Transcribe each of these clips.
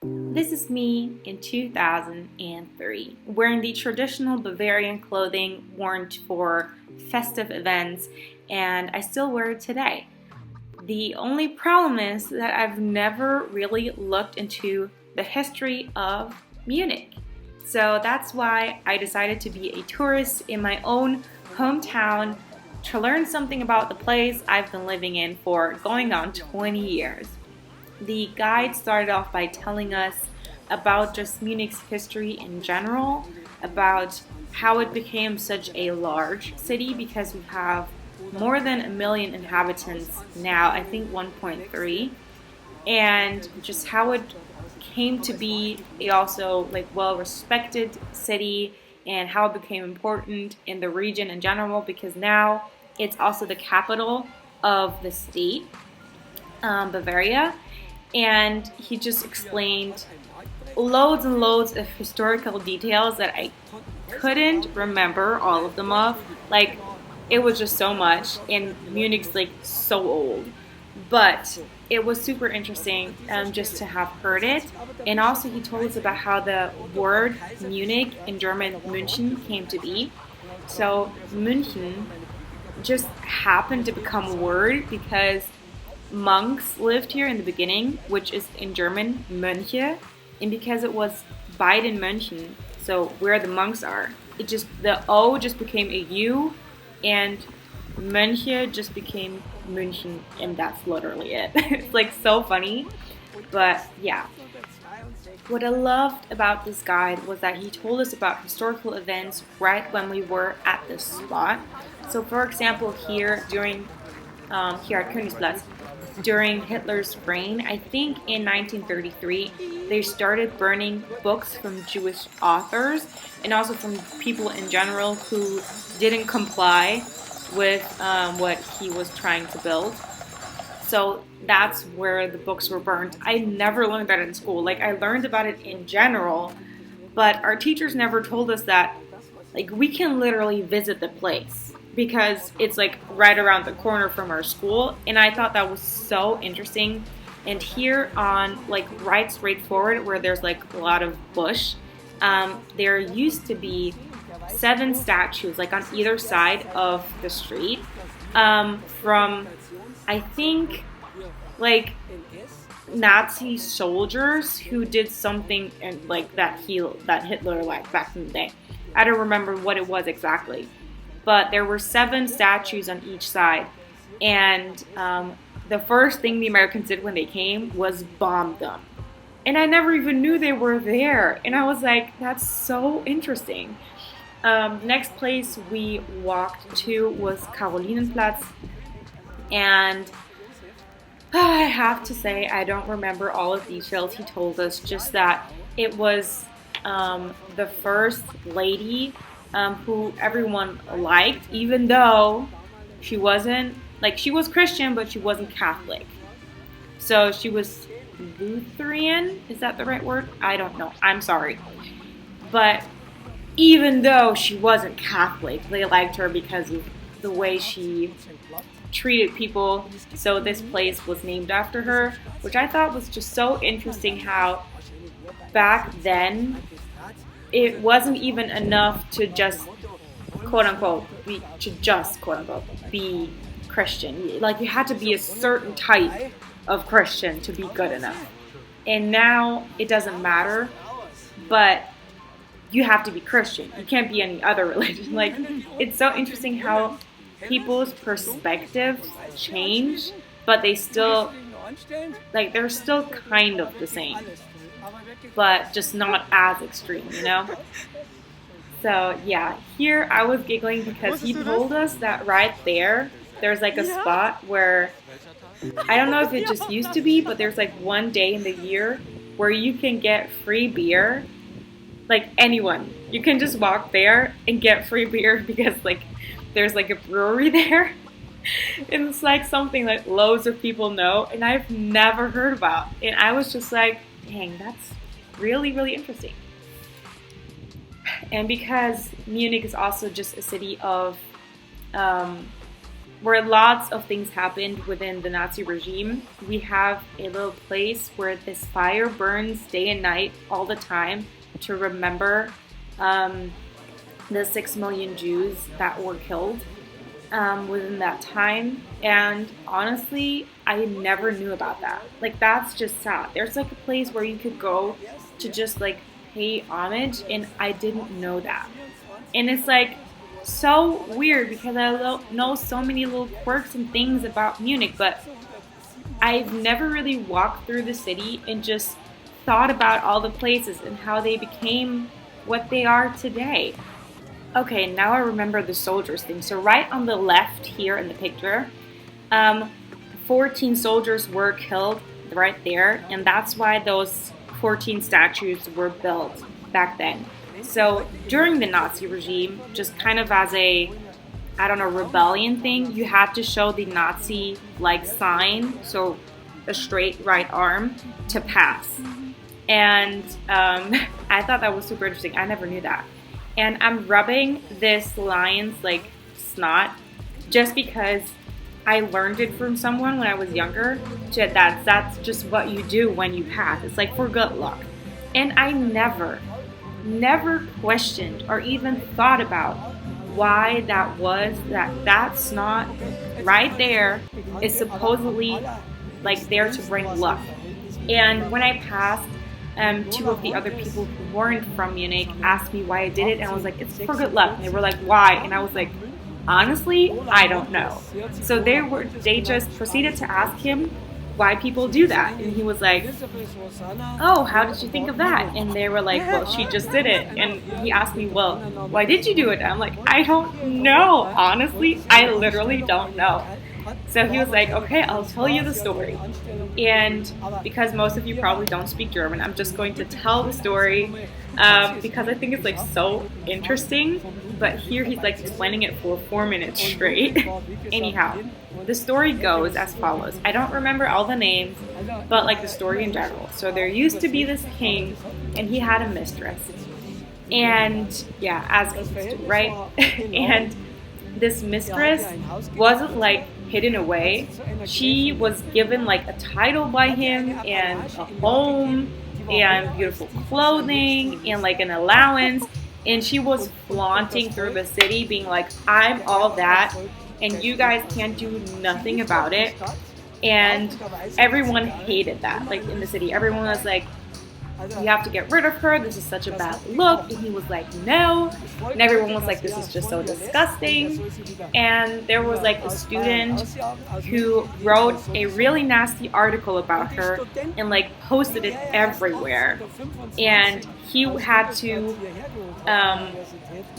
This is me in 2003, wearing the traditional Bavarian clothing worn for festive events, and I still wear it today. The only problem is that I've never really looked into the history of Munich. So that's why I decided to be a tourist in my own hometown to learn something about the place I've been living in for going on 20 years. The guide started off by telling us about just Munich's history in general, about how it became such a large city because we have more than 1 million inhabitants now, I think 1.3, and just how it came to be a also well-respected city and how it became important in the region in general because now it's also the capital of the state, Bavaria. And he just explained loads and loads of historical details that I couldn't remember all of them of. Like, it was just so much, and Munich's so old. But it was super interesting just to have heard it. And also he told us about how the word Munich in German München came to be. So München just happened to become a word because monks lived here in the beginning, which is in German Mönche, and because it was Beiden Mönchen, so where the monks are, the O just became a U, and Mönche just became München, and that's literally it. It's so funny, but yeah. What I loved about this guide was that he told us about historical events right when we were at this spot. So for example, here at Königsplatz, during Hitler's reign, I think in 1933, they started burning books from Jewish authors and also from people in general who didn't comply with what he was trying to build. So that's where the books were burned. I never learned that in school. I learned about it in general, but our teachers never told us that we can literally visit the place because it's right around the corner from our school, and I thought that was so interesting. And here on right straight forward where there's a lot of bush, there used to be 7 statues on either side of the street from I think Nazi soldiers who did something that Hitler back in the day. I don't remember what it was exactly. But there were 7 statues on each side, and the first thing the Americans did when they came was bomb them. And I never even knew they were there, and I was like, that's so interesting. Next place we walked to was Karolinenplatz, and I have to say I don't remember all of the details he told us, just that it was the first lady who everyone liked, even though she wasn't, she was Christian, but she wasn't Catholic. So she was Lutheran, is that the right word? I don't know, I'm sorry. But even though she wasn't Catholic, they liked her because of the way she treated people. So this place was named after her, which I thought was just so interesting how back then it wasn't even enough to just quote unquote be Christian. You had to be a certain type of Christian to be good enough. And now it doesn't matter, but you have to be Christian. You can't be any other religion. It's so interesting how people's perspectives change, but they still they're still kind of the same, but just not as extreme, So yeah, here I was giggling because he told us that right there's a spot where, I don't know if it just used to be, but there's one day in the year where you can get free beer. Anyone, you can just walk there and get free beer because there's a brewery there. And it's something that loads of people know and I've never heard about, and I was just dang, that's really, really interesting. And because Munich is also just a city of where lots of things happened within the Nazi regime. We have a little place where this fire burns day and night all the time to remember the 6 million Jews that were killed within that time. And honestly, I never knew about that. Like, that's just sad. There's like a place where you could go to just like pay homage, and I didn't know that. And it's like so weird because I know so many little quirks and things about Munich, but I've never really walked through the city and just thought about all the places and how they became what they are today. Okay, now I remember the soldiers thing. So right on the left here in the picture, 14 soldiers were killed right there, and that's why those 14 statues were built back then. So during the Nazi regime, just kind of as a, I don't know, rebellion thing, you had to show the Nazi like sign, so a straight right arm, to pass. And I thought that was super interesting. I never knew that. And I'm rubbing this lion's like snot just because I learned it from someone when I was younger. That's just what you do when you pass. It's like for good luck. And I never questioned or even thought about why that was, that snot right there is supposedly like there to bring luck. And when I passed, two of the other people who weren't from Munich asked me why I did it, and I was like, it's for good luck. And they were like, why? And I was like, honestly, I don't know. So they just proceeded to ask him why people do that. And he was like, oh, how did you think of that? And they were like, well, she just did it. And he asked me, well, why did you do it? And I'm like, I don't know. Honestly, I literally don't know. So he was like, okay, I'll tell you the story. And because most of you probably don't speak German, I'm just going to tell the story because I think it's like so interesting. But here he's like explaining it for 4 minutes straight. Anyhow, the story goes as follows. I don't remember all the names, but like the story in general. So there used to be this king, and he had a mistress. And yeah, as kings do, right? And this mistress wasn't like hidden away. She was given like a title by him and a home and beautiful clothing and like an allowance, and she was flaunting through the city being like, I'm all that and you guys can't do nothing about it. And everyone hated that. Like in the city, everyone was like, you have to get rid of her, this is such a bad look. And he was like, no. And everyone was like, this is just so disgusting. And there was like a student who wrote a really nasty article about her and like posted it everywhere. And he had to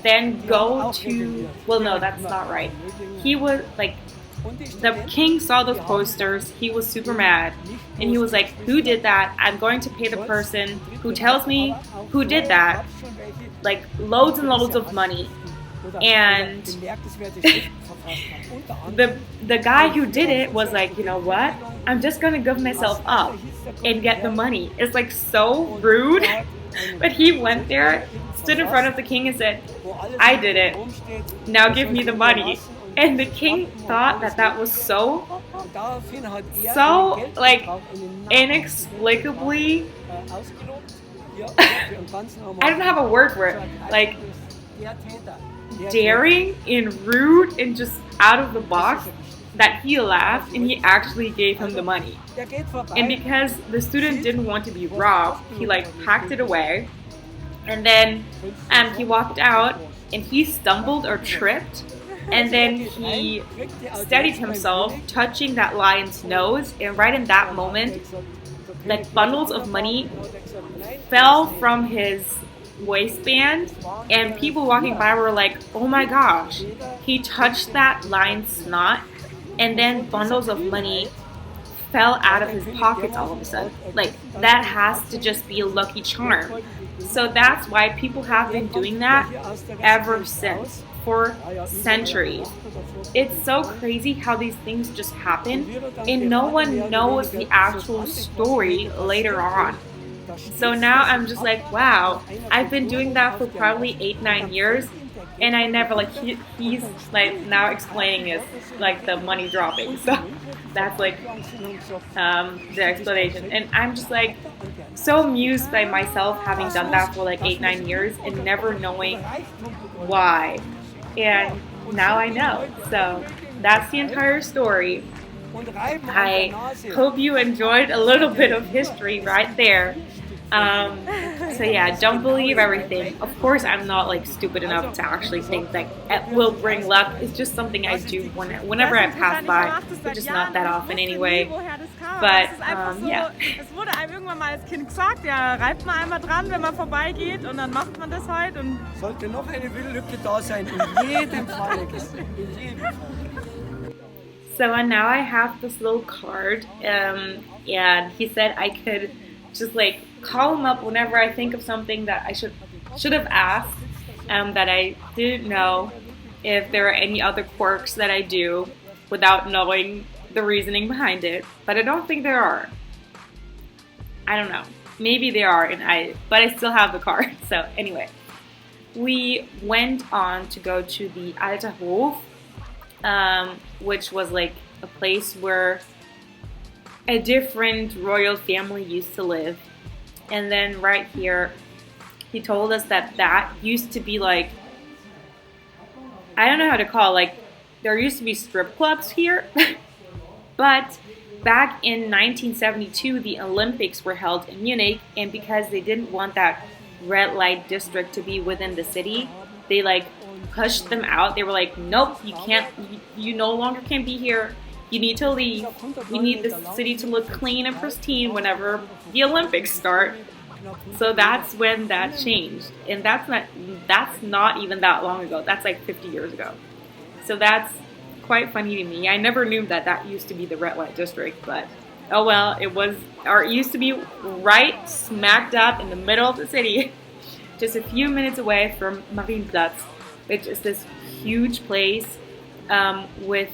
then go to, well, no, that's not right. He was like, the king saw those posters, he was super mad, and he was like, who did that? I'm going to pay the person who tells me who did that, like loads and loads of money. And the guy who did it was like, you know what? I'm just going to give myself up and get the money. It's like so rude. But he went there, stood in front of the king and said, I did it. Now give me the money. And the king thought that that was so like inexplicably I don't have a word for it, like daring and rude and just out of the box, that he laughed and he actually gave him the money. And because the student didn't want to be robbed, he like packed it away, and then he walked out and he stumbled or tripped. And then he steadied himself, touching that lion's nose, and right in that moment, like bundles of money fell from his waistband, and people walking by were like, oh my gosh, he touched that lion's snot, and then bundles of money fell out of his pockets all of a sudden. Like, that has to just be a lucky charm. So that's why people have been doing that ever since. For centuries. It's so crazy how these things just happen and no one knows the actual story later on. So now I'm just like, wow, I've been doing that for probably 8-9 years And I never, like, he's like now explaining is like the money dropping, so that's like the explanation. And I'm just like so amused by myself having done that for like 8-9 years and never knowing why, and now I know. So that's the entire story. I hope you enjoyed a little bit of history right there. So yeah, don't believe everything. Of course, I'm not like stupid enough to actually think that it will bring luck. It's just something I do whenever I pass by, which is not that often anyway. But yeah. Es wurde einem irgendwann mal als Kind gesagt, ja, reibt man einmal dran, wenn man vorbeigeht, und dann macht man das halt. Und sollte noch eine Lücke da sein, in jedem Fall. So and now I have this little card, and he said I could just like call him up whenever I think of something that I should have asked, that I didn't know, if there are any other quirks that I do without knowing the reasoning behind it. But I don't think there are. I don't know. Maybe there are, but I still have the card. So anyway, we went on to go to the Alter Hof, which was like a place where a different royal family used to live. And then right here, he told us that that used to be like, I don't know how to call it, like there used to be strip clubs here. But back in 1972, the Olympics were held in Munich, and because they didn't want that red light district to be within the city, they like pushed them out. They were like, nope, you can't, you no longer can be here. You need to leave. We need the city to look clean and pristine whenever the Olympics start. So that's when that changed. And that's not even that long ago. That's like 50 years ago. So that's quite funny to me. I never knew that that used to be the red light district, but oh well, it was, or it used to be right smack dab in the middle of the city, just a few minutes away from Marienplatz, which is this huge place with,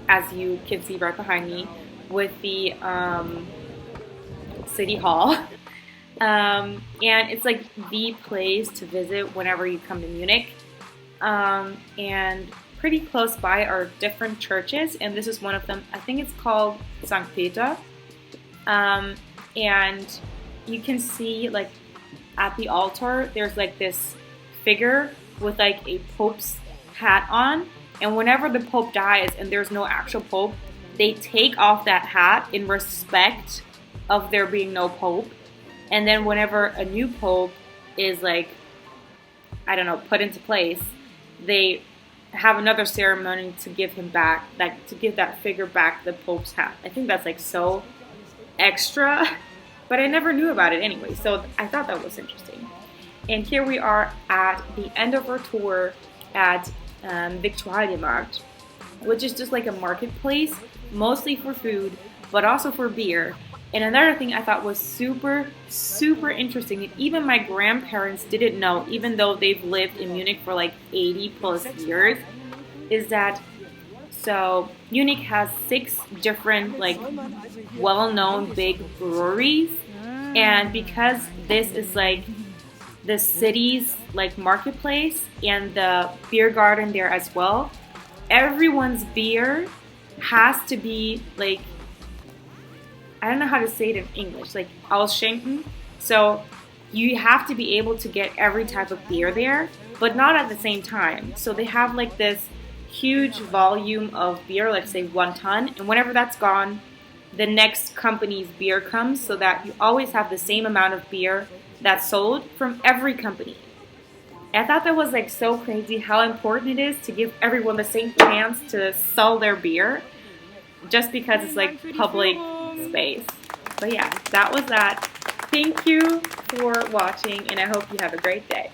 as you can see right behind me, with the city hall. And it's like the place to visit whenever you come to Munich. And pretty close by are different churches, and this is one of them. I think it's called St. Peter. And you can see like at the altar, there's like this figure with like a pope's hat on. And whenever the Pope dies and there's no actual Pope, they take off that hat in respect of there being no Pope. And then whenever a new Pope is like, I don't know, put into place, they have another ceremony to give him back, like to give that figure back the Pope's hat. I think that's like so extra, but I never knew about it anyway, so I thought that was interesting. And here we are at the end of our tour at Viktualienmarkt, which is just like a marketplace, mostly for food, but also for beer. And another thing I thought was super, super interesting, and even my grandparents didn't know, even though they've lived in Munich for like 80 plus years, is that, so Munich has 6 different like well-known big breweries, and because this is like the city's like marketplace and the beer garden there as well, everyone's beer has to be like, I don't know how to say it in English, like ausschenken. So you have to be able to get every type of beer there, but not at the same time. So they have like this huge volume of beer, let's say 1 ton, and whenever that's gone, the next company's beer comes, so that you always have the same amount of beer that's sold from every company. I thought that was like so crazy how important it is to give everyone the same chance to sell their beer, just because it's like public space. But yeah, that was that. Thank you for watching, and I hope you have a great day.